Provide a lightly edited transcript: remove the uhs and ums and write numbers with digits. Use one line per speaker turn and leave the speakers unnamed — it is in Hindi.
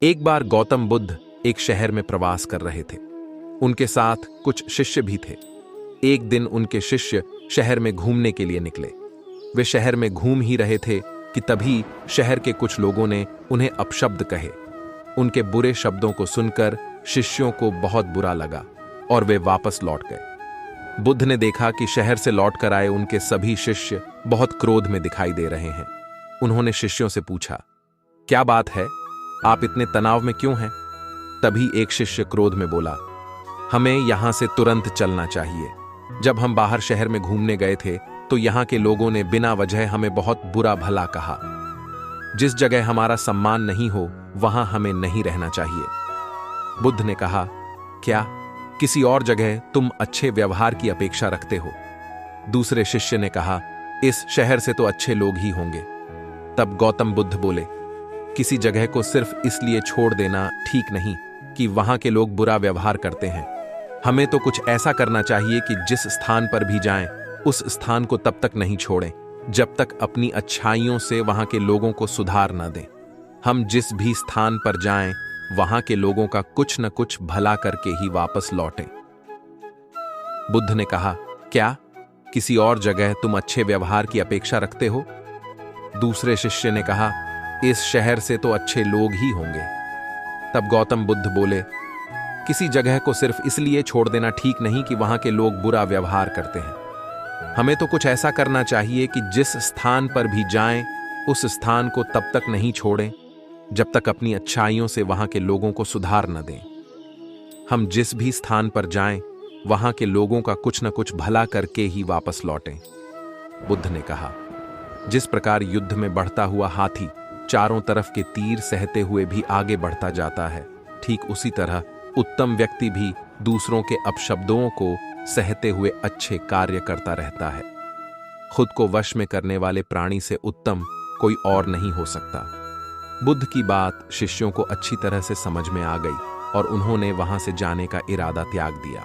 एक बार गौतम बुद्ध एक शहर में प्रवास कर रहे थे। उनके साथ कुछ शिष्य भी थे। एक दिन उनके शिष्य शहर में घूमने के लिए निकले। वे शहर में घूम ही रहे थे कि तभी शहर के कुछ लोगों ने उन्हें अपशब्द कहे। उनके बुरे शब्दों को सुनकर शिष्यों को बहुत बुरा लगा और वे वापस लौट गए। बुद्ध ने देखा कि शहर से लौटकर आए उनके सभी शिष्य बहुत क्रोध में दिखाई दे रहे हैं। उन्होंने शिष्यों से पूछा, क्या बात है, आप इतने तनाव में क्यों हैं? तभी एक शिष्य क्रोध में बोला, हमें यहां से तुरंत चलना चाहिए। जब हम बाहर शहर में घूमने गए थे तो यहां के लोगों ने बिना वजह हमें बहुत बुरा भला कहा। जिस जगह हमारा सम्मान नहीं हो वहां हमें नहीं रहना चाहिए। बुद्ध ने कहा, क्या किसी और जगह तुम अच्छे व्यवहार की अपेक्षा रखते हो? दूसरे शिष्य ने कहा, इस शहर से तो अच्छे लोग ही होंगे। तब गौतम बुद्ध बोले, किसी जगह को सिर्फ इसलिए छोड़ देना ठीक नहीं कि वहां के लोग बुरा व्यवहार करते हैं। हमें तो कुछ ऐसा करना चाहिए कि जिस स्थान पर भी जाएं, उस स्थान को तब तक नहीं छोड़ें जब तक अपनी अच्छाइयों से वहां के लोगों को सुधार न दें। हम जिस भी स्थान पर जाएं, वहां के लोगों का कुछ न कुछ भला करके ही वापस लौटें। बुद्ध ने कहा, क्या किसी और जगह तुम अच्छे व्यवहार की अपेक्षा रखते हो? दूसरे शिष्य ने कहा, इस शहर से तो अच्छे लोग ही होंगे। तब गौतम बुद्ध बोले, किसी जगह को सिर्फ इसलिए छोड़ देना ठीक नहीं कि वहां के लोग बुरा व्यवहार करते हैं। हमें तो कुछ ऐसा करना चाहिए कि जिस स्थान पर भी जाएं, उस स्थान को तब तक नहीं छोड़ें जब तक अपनी अच्छाइयों से वहां के लोगों को सुधार न दें। हम जिस भी स्थान पर जाएं, वहां के लोगों का कुछ न कुछ भला करके ही वापस लौटें। बुद्ध ने कहा, जिस प्रकार युद्ध में बढ़ता हुआ हाथी चारों तरफ के तीर सहते हुए भी आगे बढ़ता जाता है, ठीक उसी तरह उत्तम व्यक्ति भी दूसरों के अपशब्दों को सहते हुए अच्छे कार्य करता रहता है। खुद को वश में करने वाले प्राणी से उत्तम कोई और नहीं हो सकता। बुद्ध की बात शिष्यों को अच्छी तरह से समझ में आ गई और उन्होंने वहां से जाने का इरादा त्याग दिया।